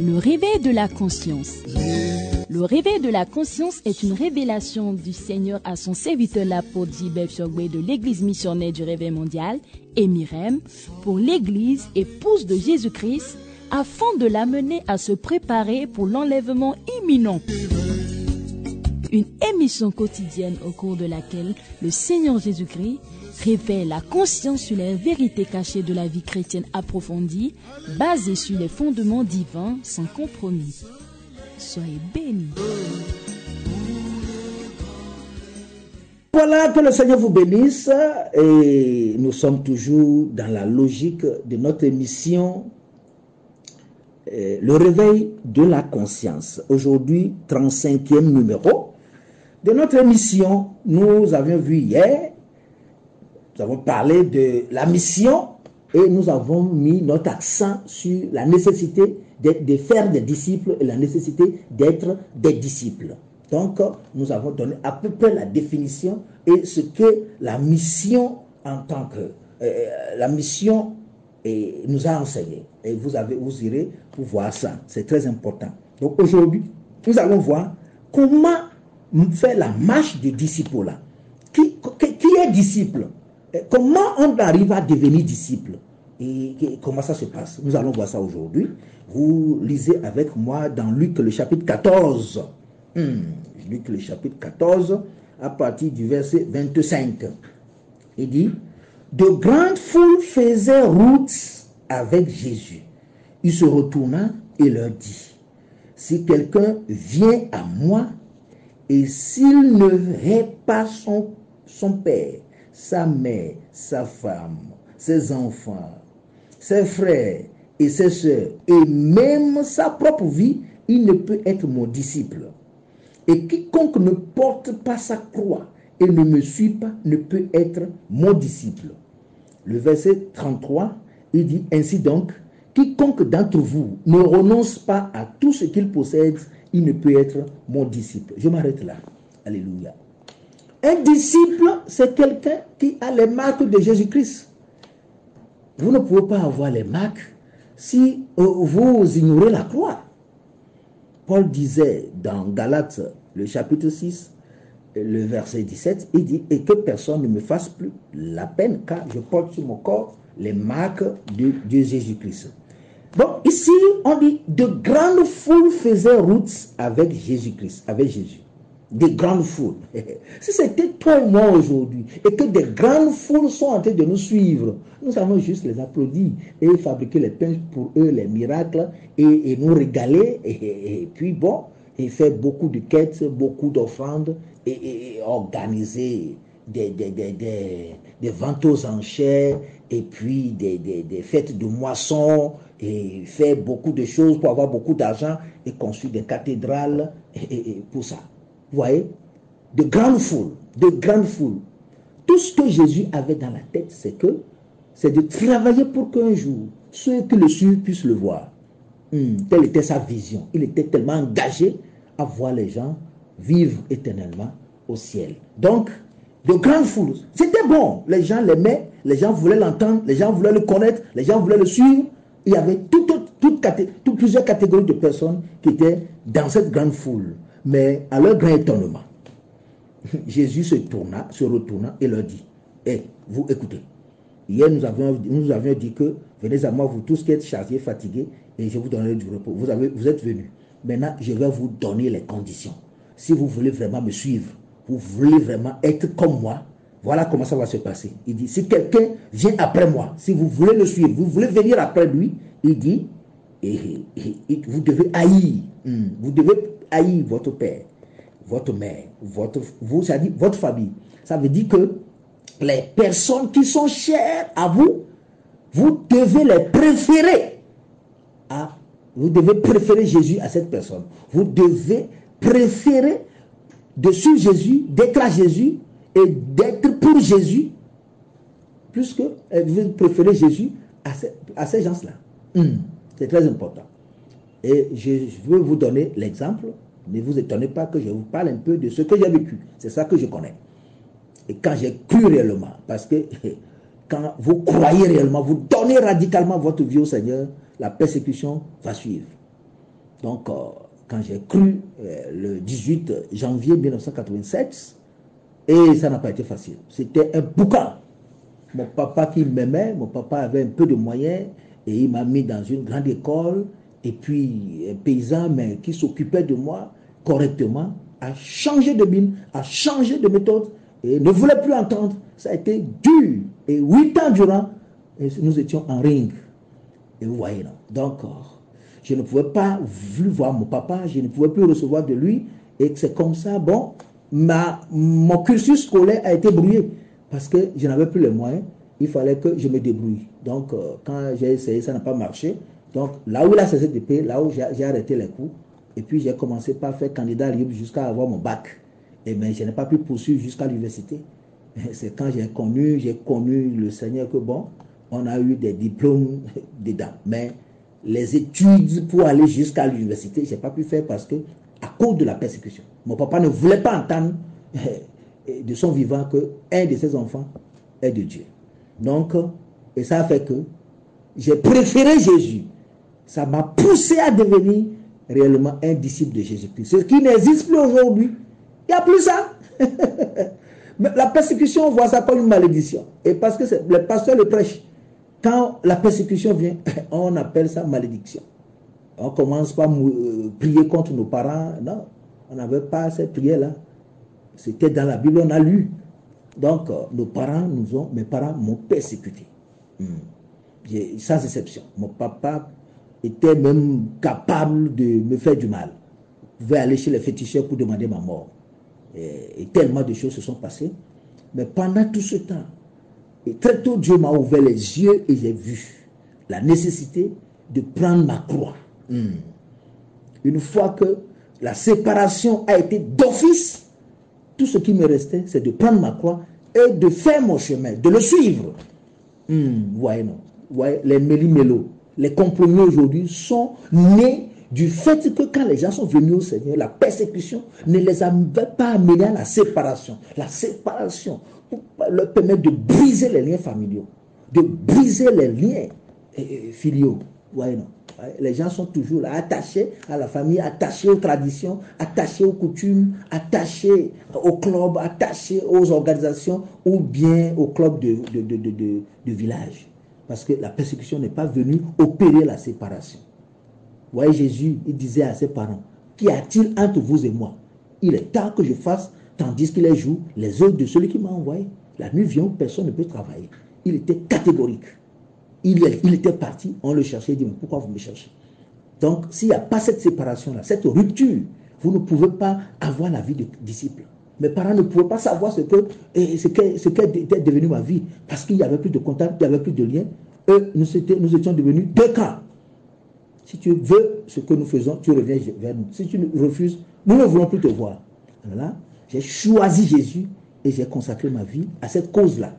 Le réveil de la conscience. Le réveil de la conscience est une révélation du Seigneur à son serviteur l'apôtre Gilbert Chogbe de l'Église missionnaire du réveil mondial, Emirem, pour l'Église épouse de Jésus-Christ, afin de l'amener à se préparer pour l'enlèvement imminent. Une émission quotidienne au cours de laquelle le Seigneur Jésus-Christ révèle la conscience sur les vérités cachées de la vie chrétienne approfondie, basée sur les fondements divins sans compromis. Soyez bénis. Voilà, que le Seigneur vous bénisse. Et nous sommes toujours dans la logique de notre émission, le réveil de la conscience. Aujourd'hui, 35e numéro de notre émission. Nous avions vu hier, nous avons parlé de la mission et nous avons mis notre accent sur la nécessité de faire des disciples et la nécessité d'être des disciples. Donc, nous avons donné à peu près la définition et ce que la mission en tant que la mission nous a enseigné. Et vous irez pour voir ça. C'est très important. Donc, aujourd'hui, nous allons voir comment faire la marche du disciple. Qui est disciple? Comment on arrive à devenir disciple? Et comment ça se passe? Nous allons voir ça aujourd'hui. Vous lisez avec moi dans Luc le chapitre 14. Luc le chapitre 14, à partir du verset 25. Il dit, de grandes foules faisaient route avec Jésus. Il se retourna et leur dit, si quelqu'un vient à moi, et s'il ne hait pas son père, sa mère, sa femme, ses enfants, ses frères et ses sœurs, et même sa propre vie, il ne peut être mon disciple. Et quiconque ne porte pas sa croix et ne me suit pas, ne peut être mon disciple. Le verset 33, il dit, ainsi donc, quiconque d'entre vous ne renonce pas à tout ce qu'il possède, il ne peut être mon disciple. Je m'arrête là. Alléluia. Un disciple, c'est quelqu'un qui a les marques de Jésus-Christ. Vous ne pouvez pas avoir les marques si vous ignorez la croix. Paul disait dans Galates, le chapitre 6, le verset 17, il dit, et que personne ne me fasse plus la peine, car je porte sur mon corps les marques de Jésus-Christ. Donc ici, on dit, de grandes foules faisaient route avec Jésus-Christ, avec Jésus. Des grandes foules. Si c'était toi et moi aujourd'hui, et que des grandes foules sont en train de nous suivre, nous allons juste les applaudir et fabriquer les pains pour eux, les miracles, et nous régaler, et puis bon, et faire beaucoup de quêtes, beaucoup d'offrandes, et organiser des ventes aux enchères, et puis des fêtes de moisson, et faire beaucoup de choses pour avoir beaucoup d'argent, et construire des cathédrales, et pour ça. Vous voyez, de grandes foules, de grandes foules. Tout ce que Jésus avait dans la tête, c'est de travailler pour qu'un jour, ceux qui le suivent puissent le voir. Telle était sa vision. Il était tellement engagé à voir les gens vivre éternellement au ciel. Donc, de grandes foules. C'était bon. Les gens l'aimaient, les gens voulaient l'entendre, les gens voulaient le connaître, les gens voulaient le suivre. Il y avait plusieurs catégories de personnes qui étaient dans cette grande foule. Mais à leur grand étonnement, Jésus se retourna et leur dit, vous écoutez, hier nous avions dit que venez à moi vous tous qui êtes chargés, fatigués, et je vous donnerai du repos. Vous êtes venus. Maintenant, je vais vous donner les conditions. Si vous voulez vraiment me suivre, vous voulez vraiment être comme moi, voilà comment ça va se passer. Il dit, si quelqu'un vient après moi, si vous voulez le suivre, vous voulez venir après lui, il dit, vous devez haïr, haïr votre père, votre mère, ça dit votre famille. Ça veut dire que les personnes qui sont chères à vous, vous devez les préférer. Vous devez préférer Jésus à cette personne. Vous devez préférer de suivre Jésus, d'être à Jésus et d'être pour Jésus, plus que vous préférez Jésus à ces gens-là. C'est très important. Et je veux vous donner l'exemple. Ne vous étonnez pas que je vous parle un peu de ce que j'ai vécu. C'est ça que je connais. Et quand j'ai cru réellement, parce que quand vous croyez réellement, vous donnez radicalement votre vie au Seigneur, la persécution va suivre. Donc, quand j'ai cru le 18 janvier 1987, et ça n'a pas été facile. C'était un boucan. Mon papa qui m'aimait, mon papa avait un peu de moyens, et il m'a mis dans une grande école, et puis un paysan, mais qui s'occupait de moi correctement, a changé de mine, a changé de méthode, et ne voulait plus entendre. Ça a été dur. Et 8 ans durant, nous étions en ring. Et vous voyez, non. Donc, je ne pouvais pas plus voir mon papa, je ne pouvais plus recevoir de lui. Et c'est comme ça, bon, mon cursus scolaire a été brouillé. Parce que je n'avais plus les moyens, il fallait que je me débrouille. Donc, quand j'ai essayé, ça n'a pas marché. Donc, là où il a cessé de payer, là où j'ai arrêté les cours, et puis j'ai commencé par faire candidat libre jusqu'à avoir mon bac. Et mais je n'ai pas pu poursuivre jusqu'à l'université. C'est quand j'ai connu le Seigneur que bon, on a eu des diplômes dedans. Mais les études pour aller jusqu'à l'université, je n'ai pas pu faire parce que, à cause de la persécution, mon papa ne voulait pas entendre de son vivant qu'un de ses enfants est de Dieu. Donc, et ça a fait que j'ai préféré Jésus. Ça m'a poussé à devenir réellement un disciple de Jésus-Christ. Ce qui n'existe plus aujourd'hui. Il n'y a plus ça. Mais la persécution, on voit ça comme une malédiction. Et parce que le pasteur le prêche. Quand la persécution vient, on appelle ça malédiction. On commence par prier contre nos parents. Non, on n'avait pas cette prière-là. C'était dans la Bible, on a lu. Donc, mes parents m'ont persécuté. Sans exception. Mon papa était même capable de me faire du mal. Il pouvait aller chez les féticheurs pour demander ma mort. Et tellement de choses se sont passées. Mais pendant tout ce temps, et très tôt, Dieu m'a ouvert les yeux et j'ai vu la nécessité de prendre ma croix. Une fois que la séparation a été d'office, tout ce qui me restait, c'est de prendre ma croix et de faire mon chemin, de le suivre. Voyez, non. Voyez, les méli-mélos, les compromis aujourd'hui sont nés du fait que quand les gens sont venus au Seigneur, la persécution ne les avait pas amenés à la séparation. La séparation pour leur permettre de briser les liens familiaux, de briser les liens filiaux. Voyez, non. Les gens sont toujours là, attachés à la famille, attachés aux traditions, attachés aux coutumes, attachés au club, attachés aux organisations ou bien au club de village. Parce que la persécution n'est pas venue opérer la séparation. Vous voyez, Jésus, il disait à ses parents, qu'y a-t-il entre vous et moi? Il est temps que je fasse, tandis qu'il est jour, les œuvres de celui qui m'a envoyé. La nuit vient où personne ne peut travailler. Il était catégorique. Il était parti, on le cherchait, il dit, mais pourquoi vous me cherchez? Donc, s'il n'y a pas cette séparation-là, cette rupture, vous ne pouvez pas avoir la vie de disciple. Mes parents ne pouvaient pas savoir ce qu'était devenu ma vie, parce qu'il n'y avait plus de contact, il n'y avait plus de lien. Eux, nous étions devenus deux camps. Si tu veux ce que nous faisons, tu reviens vers nous. Si tu refuses, nous ne voulons plus te voir. Alors là, j'ai choisi Jésus et j'ai consacré ma vie à cette cause-là.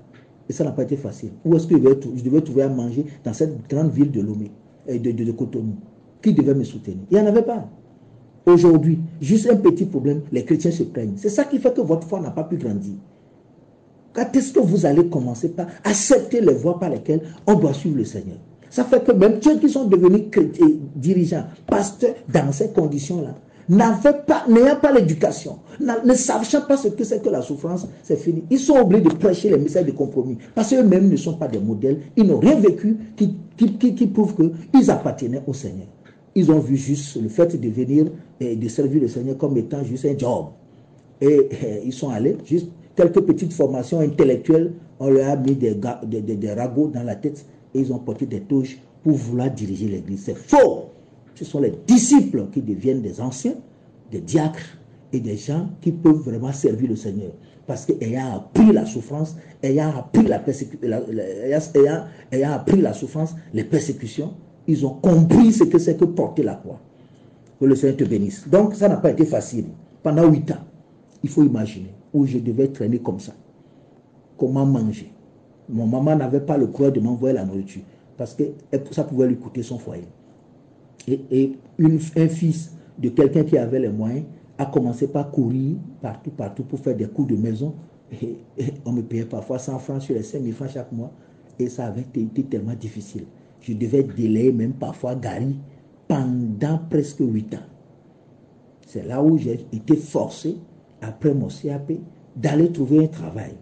Et ça n'a pas été facile. Où est-ce que je devais trouver à manger dans cette grande ville de Lomé, de Cotonou? Qui devait me soutenir? Il n'y en avait pas. Aujourd'hui, juste un petit problème, les chrétiens se plaignent. C'est ça qui fait que votre foi n'a pas pu grandir. Quand est-ce que vous allez commencer par accepter les voies par lesquelles on doit suivre le Seigneur? Ça fait que même ceux qui sont devenus chrétiens, dirigeants, pasteurs, dans ces conditions-là, n'ayant pas l'éducation, ne sachant pas ce que c'est que la souffrance, c'est fini. Ils sont obligés de prêcher les messages de compromis. Parce qu'eux-mêmes ne sont pas des modèles. Ils n'ont rien vécu qui prouve qu'ils appartenaient au Seigneur. Ils ont vu juste le fait de venir et de servir le Seigneur comme étant juste un job. Et ils sont allés, juste quelques petites formations intellectuelles, on leur a mis des ragots dans la tête et ils ont porté des touches pour vouloir diriger l'église. C'est faux! Ce sont les disciples qui deviennent des anciens, des diacres et des gens qui peuvent vraiment servir le Seigneur. Parce qu'ayant appris la souffrance, ayant appris la souffrance, les persécutions, ils ont compris ce que c'est que porter la croix. Que le Seigneur te bénisse. Donc, ça n'a pas été facile. Pendant 8 ans, il faut imaginer, où je devais traîner comme ça. Comment manger? Mon maman n'avait pas le courage de m'envoyer la nourriture, parce que ça pouvait lui coûter son foyer. Et un fils de quelqu'un qui avait les moyens a commencé par courir partout pour faire des coups de maison. Et on me payait parfois 100 francs sur les 5 000 francs chaque mois. Et ça avait été tellement difficile. Je devais délayer même parfois Gary pendant presque 8 ans. C'est là où j'ai été forcé, après mon CAP, d'aller trouver un travail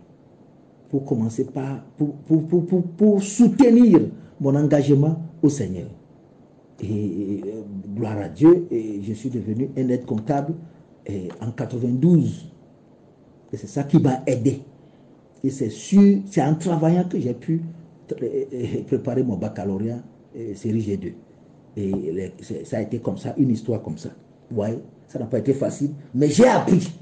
pour commencer par, pour soutenir mon engagement au Seigneur. Et gloire à Dieu, et je suis devenu un aide comptable en 92. Et c'est ça qui m'a aidé. Et c'est en travaillant que j'ai pu préparer mon baccalauréat série G2. Et ça a été comme ça, une histoire comme ça. Ouais, ça n'a pas été facile, mais j'ai appris.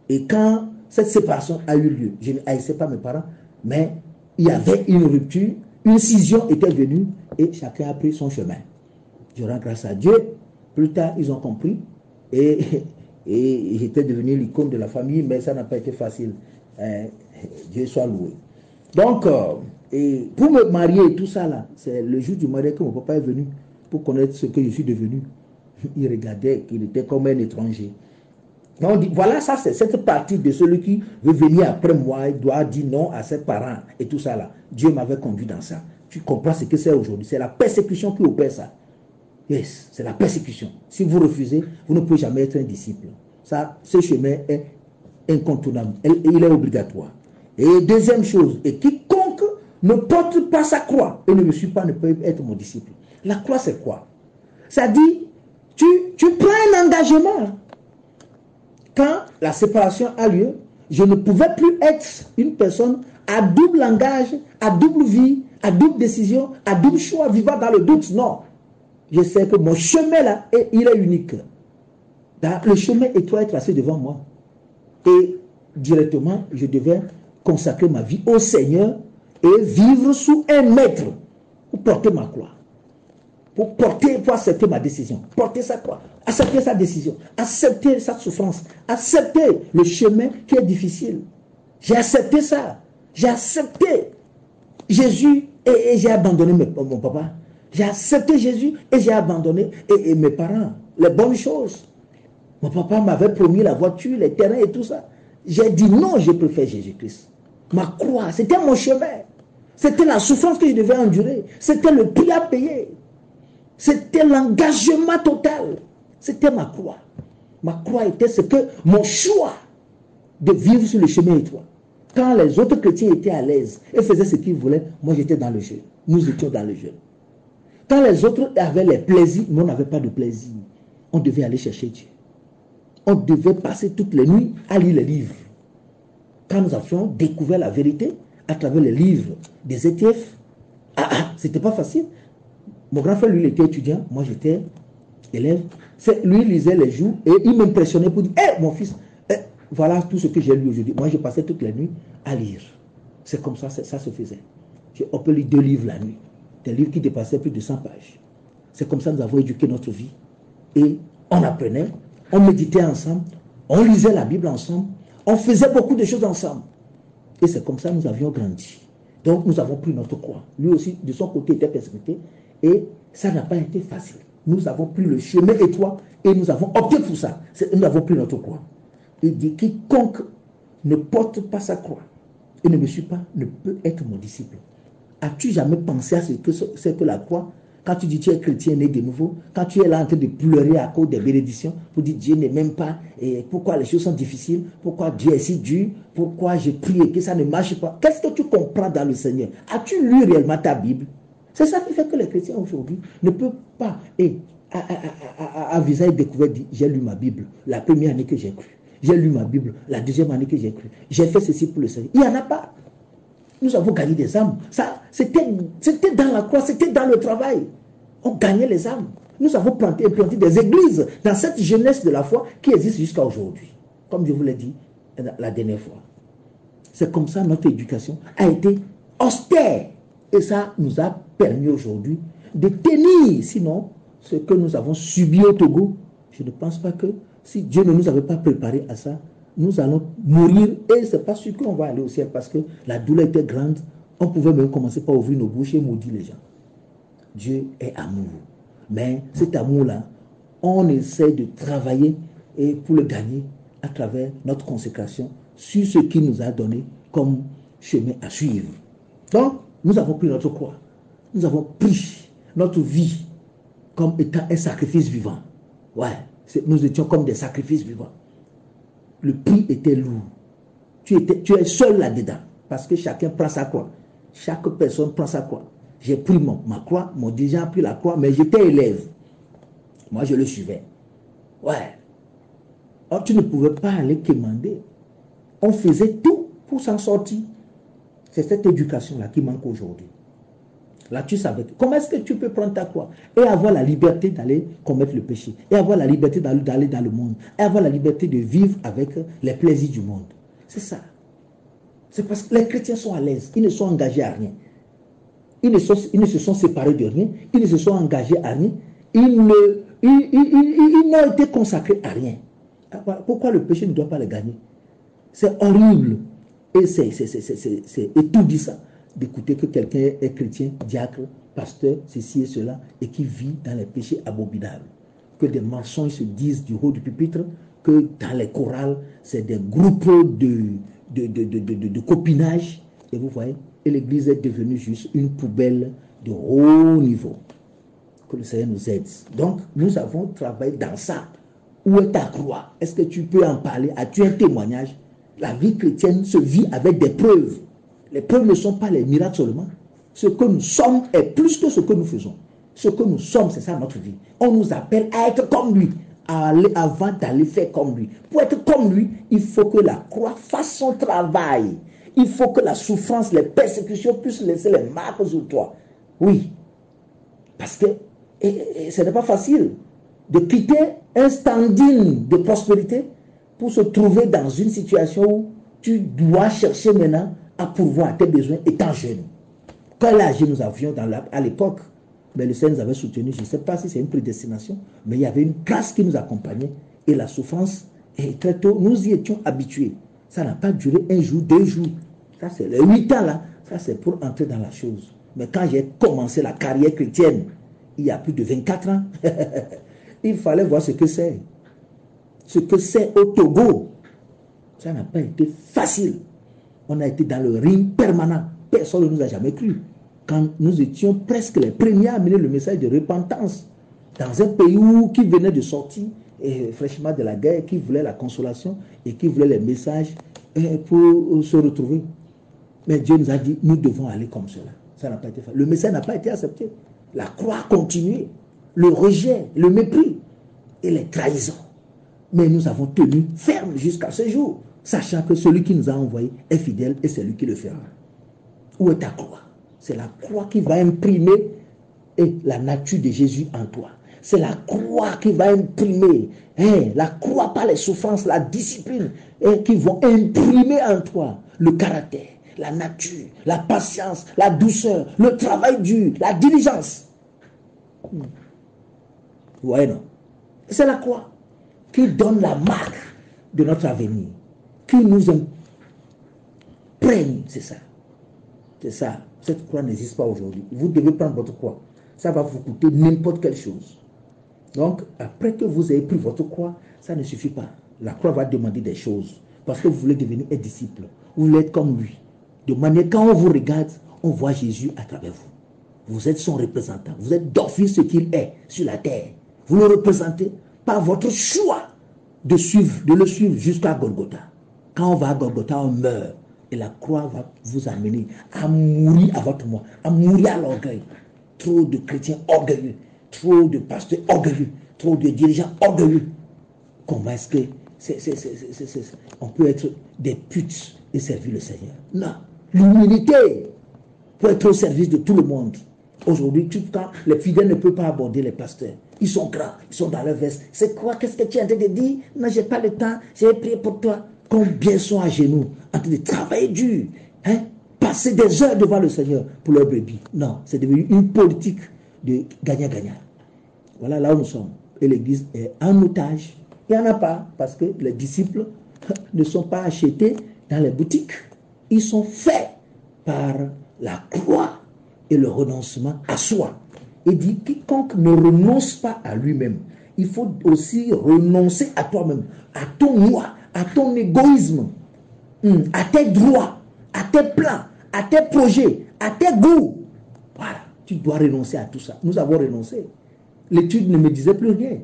Et quand cette séparation a eu lieu, je ne haïssais pas mes parents, mais il y avait une rupture, une scission était venue et chacun a pris son chemin. Je rends grâce à Dieu. Plus tard, ils ont compris et j'étais devenu l'icône de la famille, mais ça n'a pas été facile. Dieu soit loué. Donc, et pour me marier et tout ça là, c'est le jour du mariage que mon papa est venu pour connaître ce que je suis devenu. Il regardait qu'il était comme un étranger. Donc, on dit, voilà, ça c'est cette partie de celui qui veut venir après moi, il doit dire non à ses parents et tout ça là. Dieu m'avait conduit dans ça. Tu comprends ce que c'est aujourd'hui? C'est la persécution qui opère ça. Yes, c'est la persécution. Si vous refusez, vous ne pouvez jamais être un disciple. Ça, ce chemin est incontournable. Il est obligatoire. Et deuxième chose, et quiconque ne porte pas sa croix et ne me suit pas ne peut être mon disciple. La croix, c'est quoi? Ça dit, tu prends un engagement. Quand la séparation a lieu, je ne pouvais plus être une personne à double langage, à double vie, à double décision, à double choix, vivant dans le doute. Non. Je sais que mon chemin là, il est unique. Le chemin étroit est tracé devant moi. Et directement, je devais consacrer ma vie au Seigneur et vivre sous un maître pour porter ma croix. Pour accepter ma décision, porter sa croix, accepter sa décision, accepter sa souffrance, accepter le chemin qui est difficile. J'ai accepté ça. J'ai accepté Jésus et j'ai abandonné mon papa. J'ai accepté Jésus et j'ai abandonné et mes parents, les bonnes choses. Mon papa m'avait promis la voiture, les terrains et tout ça. J'ai dit non, je préfère Jésus-Christ. Ma croix, c'était mon chemin. C'était la souffrance que je devais endurer. C'était le prix à payer. C'était l'engagement total. C'était ma croix. Ma croix était ce que mon choix de vivre sur le chemin étroit. Quand les autres chrétiens étaient à l'aise et faisaient ce qu'ils voulaient, moi j'étais dans le jeu. Nous étions dans le jeu. Quand les autres avaient les plaisirs, nous on n'avait pas de plaisir. On devait aller chercher Dieu. On devait passer toutes les nuits à lire les livres. Quand nous avions découvert la vérité à travers les livres des ETF, c'était pas facile. Mon grand frère, lui, il était étudiant, moi j'étais élève. Lui, il lisait les jours et il m'impressionnait pour dire, mon fils, voilà tout ce que j'ai lu aujourd'hui. Moi, je passais toutes les nuits à lire. C'est comme ça, ça se faisait. On peut lire 2 livres la nuit. Des livres qui dépassaient plus de 100 pages. C'est comme ça que nous avons éduqué notre vie. Et on apprenait, on méditait ensemble, on lisait la Bible ensemble, on faisait beaucoup de choses ensemble. Et c'est comme ça que nous avions grandi. Donc, nous avons pris notre croix. Lui aussi, de son côté, était persécuté. Et ça n'a pas été facile. Nous avons pris le chemin étroit et nous avons opté pour ça. Nous avons pris notre croix. Il dit, quiconque ne porte pas sa croix et ne me suit pas ne peut être mon disciple. As-tu jamais pensé à ce que c'est que la croix? Quand tu dis tu es chrétien né de nouveau, quand tu es là en train de pleurer à cause des bénédictions, pour dire Dieu ne m'aime pas, et pourquoi les choses sont difficiles, pourquoi Dieu est si dur, pourquoi j'ai prié et que ça ne marche pas. Qu'est-ce que tu comprends dans le Seigneur? As-tu lu réellement ta Bible? C'est ça qui fait que les chrétiens aujourd'hui ne peuvent pas, à visage découvert, dire j'ai lu ma Bible la première année que j'ai cru. J'ai lu ma Bible la deuxième année que j'ai cru. J'ai fait ceci pour le Seigneur. Il n'y en a pas. Nous avons gagné des âmes. C'était dans la croix, c'était dans le travail. On gagnait les âmes. Nous avons planté des églises dans cette jeunesse de la foi qui existe jusqu'à aujourd'hui. Comme je vous l'ai dit la dernière fois. C'est comme ça notre éducation a été austère. Et ça nous a permis aujourd'hui de tenir. Sinon, ce que nous avons subi au Togo, je ne pense pas que si Dieu ne nous avait pas préparé à ça, nous allons mourir et ce n'est pas sûr qu'on va aller au ciel parce que la douleur était grande. On pouvait même commencer par ouvrir nos bouches et maudire les gens. Dieu est amour. Mais cet amour-là, on essaie de travailler et pour le gagner à travers notre consécration sur ce qu'il nous a donné comme chemin à suivre. Donc, nous avons pris notre croix. Nous avons pris notre vie comme étant un sacrifice vivant. Ouais, nous étions comme des sacrifices vivants. Le prix était lourd. Tu es seul là-dedans. Parce que chacun prend sa croix. Chaque personne prend sa croix. J'ai pris ma croix, mon dirigeant a pris la croix, mais j'étais élève. Moi, je le suivais. Ouais. Or, tu ne pouvais pas aller quémander. On faisait tout pour s'en sortir. C'est cette éducation-là qui manque aujourd'hui. Là, tu savais. Comment est-ce que tu peux prendre ta croix et avoir la liberté d'aller commettre le péché, et avoir la liberté d'aller dans le monde, et avoir la liberté de vivre avec les plaisirs du monde? C'est ça. C'est parce que les chrétiens sont à l'aise. Ils ne sont engagés à rien. Ils ne se sont séparés de rien. Ils ne se sont engagés à rien. Ils n'ont été consacrés à rien. Pourquoi le péché ne doit pas les gagner? C'est horrible. Et c'est étourdi ça, d'écouter que quelqu'un est chrétien, diacre, pasteur, ceci et cela, et qui vit dans les péchés abominables. Que des mensonges se disent du haut du pupitre, que dans les chorales, c'est des groupes de copinage. Et vous voyez, et l'église est devenue juste une poubelle de haut niveau. Que le Seigneur nous aide. Donc, nous avons travaillé dans ça. Où est ta croix? Est-ce que tu peux en parler? As-tu un témoignage? La vie chrétienne se vit avec des preuves. Les preuves ne sont pas les miracles seulement. Ce que nous sommes est plus que ce que nous faisons. Ce que nous sommes, c'est ça notre vie. On nous appelle à être comme lui, à aller avant d'aller faire comme lui. Pour être comme lui, il faut que la croix fasse son travail. Il faut que la souffrance, les persécutions puissent laisser les marques sur toi. Oui. Parce que ce n'est pas facile de quitter un standing de prospérité pour se trouver dans une situation où tu dois chercher maintenant à pourvoir à tes besoins étant jeune. Quel âge nous avions à l'époque? Mais le Seigneur nous avait soutenus. Je ne sais pas si c'est une prédestination, mais il y avait une grâce qui nous accompagnait. Et la souffrance, et très tôt, nous y étions habitués. Ça n'a pas duré un jour, 2 jours. Ça, c'est les 8 ans là. Ça, c'est pour entrer dans la chose. Mais quand j'ai commencé la carrière chrétienne, il y a plus de 24 ans, il fallait voir ce que c'est. Ce que c'est au Togo. Ça n'a pas été facile. On a été dans le ring permanent. Personne ne nous a jamais cru. Quand nous étions presque les premiers à amener le message de repentance dans un pays qui venait de sortir fraîchement de la guerre, qui voulait la consolation et qui voulait les messages pour se retrouver. Mais Dieu nous a dit, nous devons aller comme cela. Ça n'a pas été fait. Le message n'a pas été accepté. La croix a continué. Le rejet, le mépris et les trahisons. Mais nous avons tenu ferme jusqu'à ce jour, sachant que celui qui nous a envoyés est fidèle et c'est lui qui le fera. Où est ta croix? C'est la croix qui va imprimer la nature de Jésus en toi. C'est la croix qui va imprimer, la croix par les souffrances, la discipline, qui vont imprimer en toi le caractère, la nature, la patience, la douceur, le travail dur, la diligence. Vous voyez, non? C'est la croix qui donne la marque de notre avenir, qui nous imprègne, c'est ça. C'est ça. Cette croix n'existe pas aujourd'hui. Vous devez prendre votre croix. Ça va vous coûter n'importe quelle chose. Donc, après que vous ayez pris votre croix, ça ne suffit pas. La croix va demander des choses. Parce que vous voulez devenir un disciple. Vous voulez être comme lui. De manière, quand on vous regarde, on voit Jésus à travers vous. Vous êtes son représentant. Vous êtes d'office ce qu'il est sur la terre. Vous le représentez par votre choix de le suivre jusqu'à Golgotha. Quand on va à Golgotha, on meurt. Et la croix va vous amener à mourir à votre moi, à mourir à l'orgueil. Trop de chrétiens orgueilleux, trop de pasteurs orgueilleux, trop de dirigeants orgueilleux. Comment est-ce que on peut être des putes et servir le Seigneur? Non. L'humilité pour être au service de tout le monde. Aujourd'hui, quand les fidèles ne peuvent pas aborder les pasteurs, ils sont grands, ils sont dans leur veste. C'est quoi? Qu'est-ce que tu es en train de dire? Non, j'ai pas le temps, j'ai prié pour toi. Combien sont à genoux, en train de travailler dur, passer des heures devant le Seigneur pour leur brebis. Non, c'est devenu une politique de gagnant-gagnant. Voilà là où nous sommes. Et l'Église est en otage. Il n'y en a pas, parce que les disciples ne sont pas achetés dans les boutiques. Ils sont faits par la croix et le renoncement à soi. Il dit, quiconque ne renonce pas à lui-même, il faut aussi renoncer à toi-même, à ton moi, à ton égoïsme, à tes droits, à tes plans, à tes projets, à tes goûts. Voilà, tu dois renoncer à tout ça. Nous avons renoncé. l'étude ne me disait plus rien.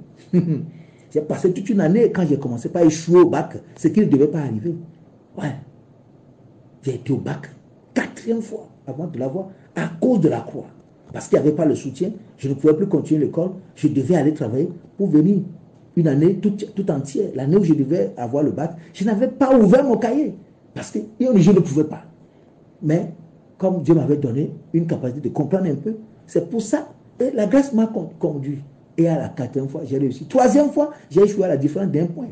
J'ai passé toute une année quand j'ai commencé par échouer au bac, ce qui ne devait pas arriver. Ouais. J'ai été au bac 4e fois avant de l'avoir à cause de la croix. Parce qu'il n'y avait pas le soutien, je ne pouvais plus continuer l'école, je devais aller travailler pour venir une année tout entière. L'année où je devais avoir le bac, je n'avais pas ouvert mon cahier parce que je ne pouvais pas. Mais comme Dieu m'avait donné une capacité de comprendre un peu, c'est pour ça, et la grâce m'a conduit. Et à la 4e fois, j'ai réussi. 3e fois, j'ai échoué à la différence d'1 point.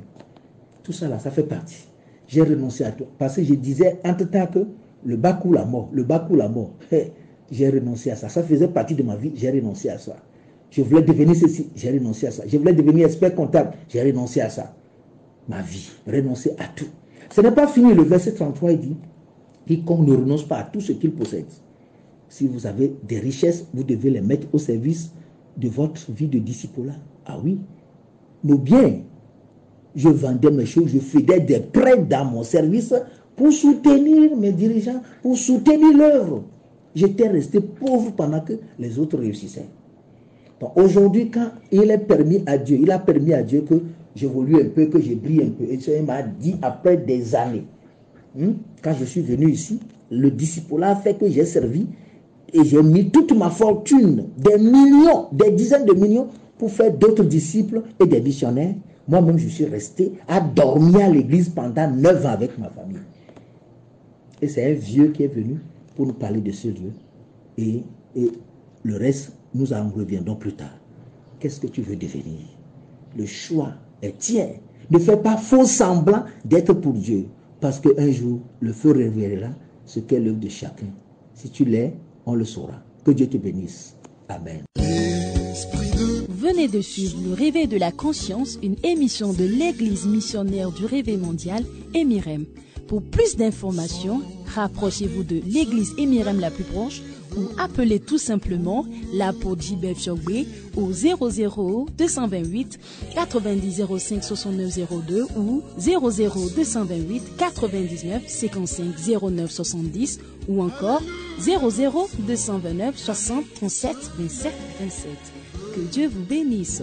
Tout ça là, ça fait partie. J'ai renoncé à tout. Parce que je disais entre-temps que le bac ou la mort, le bac ou la mort. J'ai renoncé à ça. Ça faisait partie de ma vie, j'ai renoncé à ça. Je voulais devenir ceci, j'ai renoncé à ça. Je voulais devenir expert comptable, j'ai renoncé à ça. Ma vie, renoncer à tout. Ce n'est pas fini, le verset 33, il dit, quiconque ne renonce pas à tout ce qu'il possède. Si vous avez des richesses, vous devez les mettre au service de votre vie de disciple-là. Ah oui, nos biens. Je vendais mes choses, je faisais des prêts dans mon service pour soutenir mes dirigeants, pour soutenir l'œuvre. J'étais resté pauvre pendant que les autres réussissaient. Donc aujourd'hui, quand il a permis à Dieu que j'évolue un peu, que je brille un peu, et il m'a dit après des années, quand je suis venu ici, le disciple a fait que j'ai servi et j'ai mis toute ma fortune, des millions, des dizaines de millions, pour faire d'autres disciples et des missionnaires. Moi-même, je suis resté à dormir à l'église pendant 9 ans avec ma famille. Et c'est un vieux qui est venu pour nous parler de ce Dieu. Et le reste, nous en reviendrons plus tard. Qu'est-ce que tu veux devenir? Le choix est tien. Ne fais pas faux semblant d'être pour Dieu. Parce qu'un jour, le feu révélera ce qu'est l'œuvre de chacun. Si tu l'es, on le saura. Que Dieu te bénisse. Amen. Venez de suivre le Réveil de la Conscience, une émission de l'Église missionnaire du Réveil mondial, Emirem. Pour plus d'informations, rapprochez-vous de l'église Emirem la plus proche ou appelez tout simplement l'apôtre J.B. Fiogbe au 00 228 90 05 69 02 ou 00 228 99 55 09 70 ou encore 00 229 60 37 27 27. Que Dieu vous bénisse.